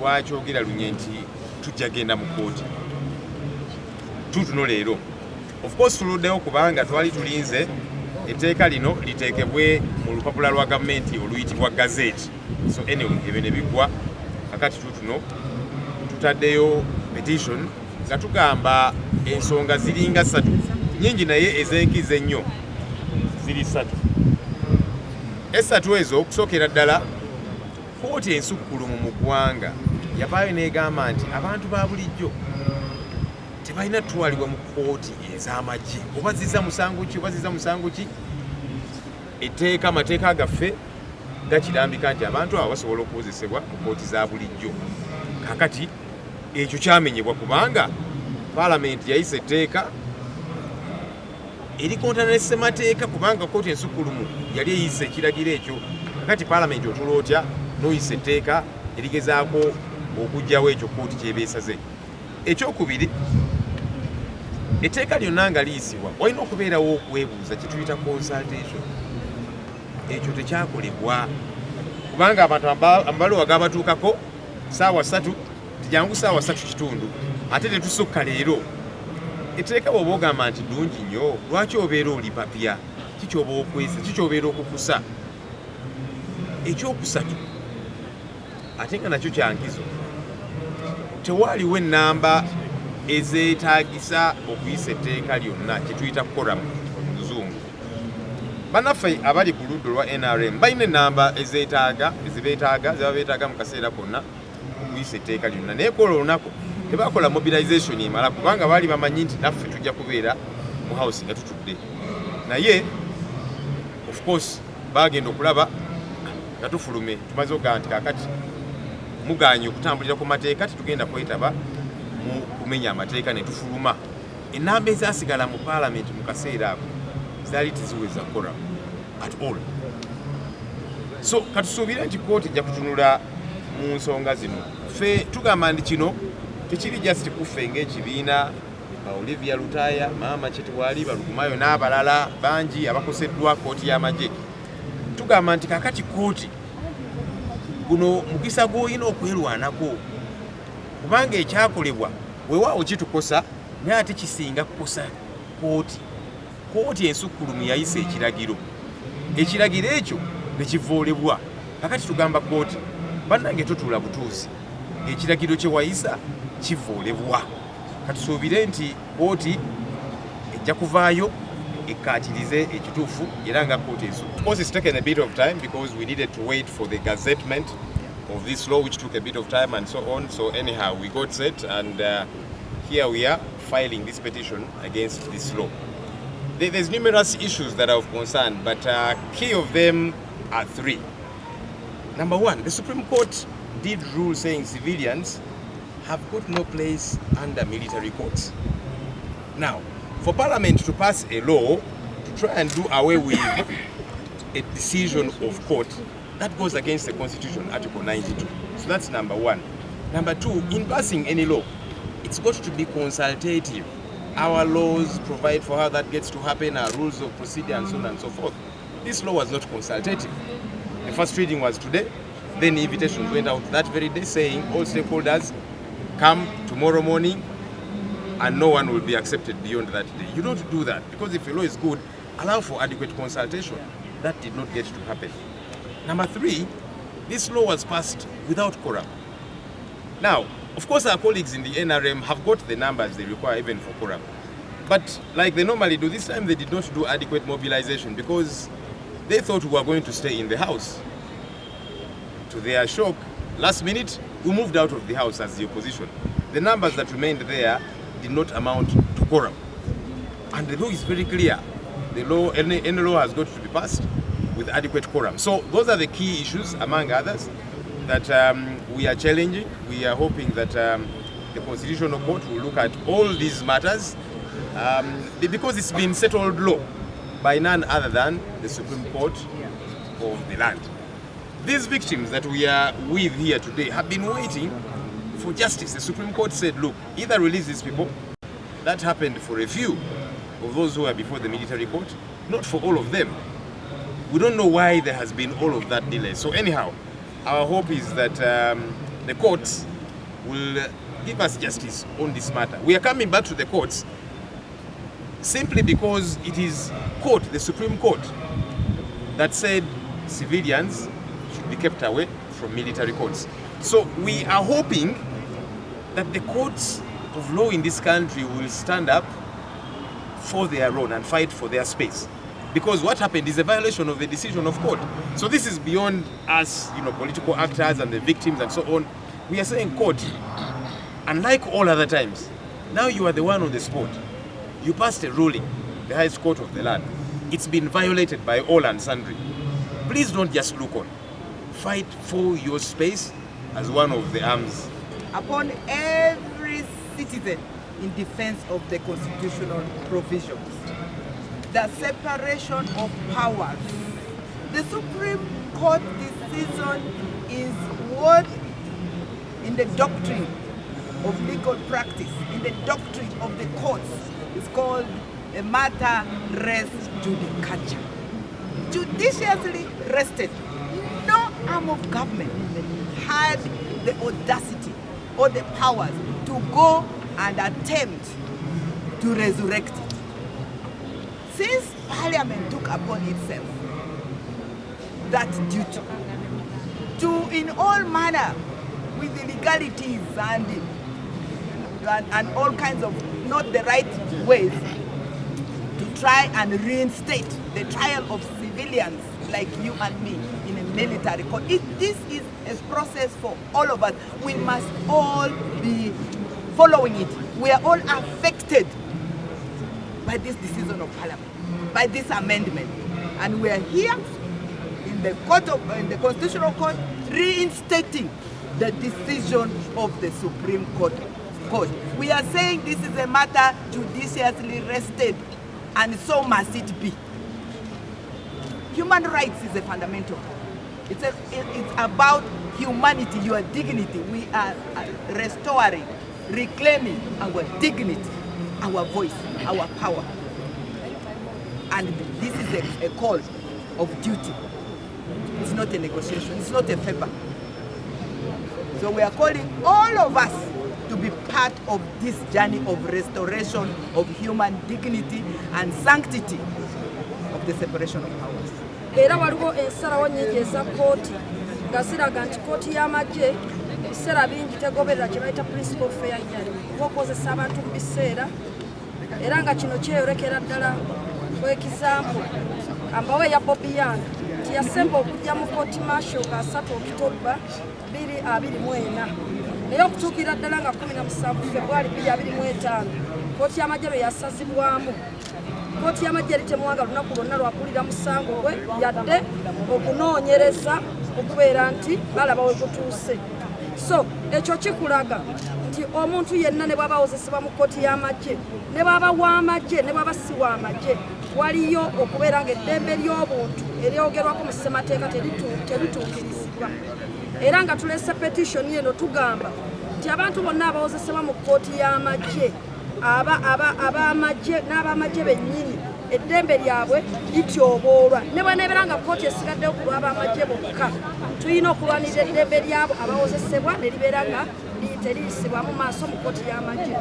lwakyogera lunye nti tujja genda mu kooti tutuno leero. Of course tuluddewo kubanga twali tulinze etteeka lino liteekebwe mu lupapula lwa gavumenti oluyitibwa gazeti. So anyway, ebyo ne biggwa kakati tutuno tutaddeyo petition nga tugamba ensonga ziringa 3 nyingi naye ez'enkizo ennyo ziri 3. Esatu ezo okusookera ddala kooti ensukkulumu mu ggwanga yavaayo n'egamba nti abantu ba bulijjo tebalina tutwalibwa mu kooti ez'amagye oba zizza musango ki etteeka amateeka gaffe gakirambika nti abantu abo basobola okukozesebwa mu kooti za bulijjo. Kakati ekyo kyamenyebwa kubanga paalamenti yayisa etteeka erikontana ne ssemateeka kubanga kooti ensukkulumu yali eyisa ekiragiro ekyo. Kakati paalamenti otula otya n'oyisa etteeka erigezaako okuggyawo ekyo kooti kyebeesaze. Ekyokubiri, etteeka lyonna nga liyisibwa walina okubeerawo okwebuuza kye tuyita consultation. Ekyo tekyakolebwa kubanga abantu amabalowa gabatuukako ssaawa 3 tijangu ssaawa 3 kitundu ate tetusukka leero. Etteeka bw'oba ogamba nti ddungi nnyo lwaki obeera oli papya kikyoba okwesa kikyobeera okukusa. Ekyokusatu ate nga nakyo kyankizo tewaaliwo ennamba ezeetaagisa okuyisa etteeka lyonna kye tuyita koramu mu luzungu. Bannaffe abali ku ludda lwa NRM balina ennamba ezeetaaga zeba beetaaga mu kaseera konna okuyisa etteeka lyonna naye ku olwo olunaku tebakola mobilization emala kubanga baali bamanyi nti naffe tujja kubeera mu house nga tutudde. Naye of course bagenda okulaba nga tufulume tumaze okugaa nti kaakati muganye okutambulira ku mateeka tetugenda kwetaba mu kumenya amateeka ne tufuluma. Ennamba ezaasigala mu paalamenti mu kaseera ako zaali teziweza kola at all. So katusuubire nti kooti ejja kutunula mu nsonga zino. Ffe tugamba nti kino tekiri just kuffe ng'ekibiina Olivia Lutaya, Maama Kyetwali, Balugumayo n'abalala bangi abakoseddwa kooti y'amagye. Tugamba nti kakati kooti guno mukisa gw'olina okwerwanako kubanga ekyakolebwa weewaawo kitukosa naye ate kisinga kukosa kooti. Kooti ensukkulumu yayisa ekiragiro ekyo ne kivoolebwa. Kakati tugamba kooti bannange totuula butuuzi ekiragiro kye wayisa kivoolebwa. Katusuubire nti kooti ejja kuvaayo ekkaatirize ekituufu era nga kooti ensukkulumu. Of course it's taken a bit of time because we needed to wait for the gazettement of this law which took a bit of time and so on. So anyhow we got set and here we are filing this petition against this law. There's numerous issues that are of concern, but key of them are 3. Number 1, the Supreme Court did rule saying civilians have got no place under military courts. Now, for Parliament to pass a law to try and do away with a decision of court, that goes against the Constitution, Article 92. So that's number 1. Number 2, in passing any law, it's got to be consultative. Our laws provide for how that gets to happen, our rules of procedure and so on and so forth. This law was not consultative. The first reading was today, then invitations went out that very day saying all stakeholders come tomorrow morning and no one will be accepted beyond that day. You don't do that because if a law is good, allow for adequate consultation. That did not get to happen. Number 3, this law was passed without quorum. Now, of course, our colleagues in the NRM have got the numbers they require even for quorum. But like they normally do, this time they did not do adequate mobilization because they thought we were going to stay in the house. To their shock, last minute, we moved out of the house as the opposition. The numbers that remained there did not amount to quorum. And the law is very clear. The law, any law has got to be passed with adequate quorum. So those are the key issues, among others, that we are challenging. We are hoping that the Constitutional Court will look at all these matters because it's been settled law by none other than the Supreme Court of the land. These victims that we are with here today have been waiting for justice. The Supreme Court said, look, either release these people. That happened for a few of those who are before the military court, not for all of them. We don't know why there has been all of that delay. So anyhow, our hope is that the courts will give us justice on this matter. We are coming back to the courts simply because it is court, the Supreme Court, that said civilians should be kept away from military courts. So we are hoping that the courts of law in this country will stand up for their own and fight for their space. Because what happened is a violation of the decision of court. So this is beyond us, political actors and the victims and so on. We are saying court, unlike all other times, now you are the one on the spot. You passed a ruling, the highest court of the land. It's been violated by all and sundry. Please don't just look on. Fight for your space as one of the arms. Upon every citizen in defense of the constitutional provisions, the separation of powers. The Supreme Court decision is what in the doctrine of legal practice, in the doctrine of the courts, is called a matter res judicature. Judiciously rested. No arm of government had the audacity or the powers to go and attempt to resurrect it. Since Parliament took upon itself that duty to, in all manner, with the legalities and all kinds of not the right ways, to try and reinstate the trial of civilians like you and me in a military court. This is a process for all of us. We must all be following it. We are all affected by this decision of Parliament, by this amendment, and we are here in the Constitutional Court reinstating the decision of the Supreme Court. We are saying this is a matter judiciously rested, and so must it be. Human rights is a fundamental. It's about humanity, your dignity. We are restoring, reclaiming our dignity, our voice, our power. And this is a call of duty. It's not a negotiation, it's not a favor. So we are calling all of us to be part of this journey of restoration of human dignity and sanctity of the separation of powers. Era waliwo ensalawo nnyingi eza kooti nga ziraga nti kooti y'amagye ebiseera bingi tegoberera kye bayita principal fair hearing oba okozesa abantu mu biseera era nga kino kyeyolekera ddala kwekizampu ambawo eya Bobiyana nti yasemba okujja mu kooti martial nga 3 Okitoba 2024 naye okutuukira ddala nga 17 February 2025 kooti y'amagye lwe yasazibwamu. Kooti y'amagye eri temuwanga lunaku lwonna lwakulira musango gwe yadde okunoonyereza okubeera nti balaba we gutuuse. So ekyo kikulaga nti omuntu yenna ne bw'aba awozesebwa mu kooti y'amagye ne bw'aba w'amagye ne bw'aba si w'amagye waliyo okubeera ng'eddembe ly'obuntu eryogerwako mu ssemateeka terituukirizibwa. Era nga tulese petitioni eno tugamba nti abantu bonna abawozesebwa mu kooti y'amagye ab'amagye n'ab'amagye bennyini eddembe lyabwe lityoboolwa ne bwenebeera nga kooti esigaddeyo ku lw'ab'amagye bokka tulina okulwanirira eddembe lyabo abawozesebwa ne libeera nga teriyisibwa mu maaso mu kooti y'amagye.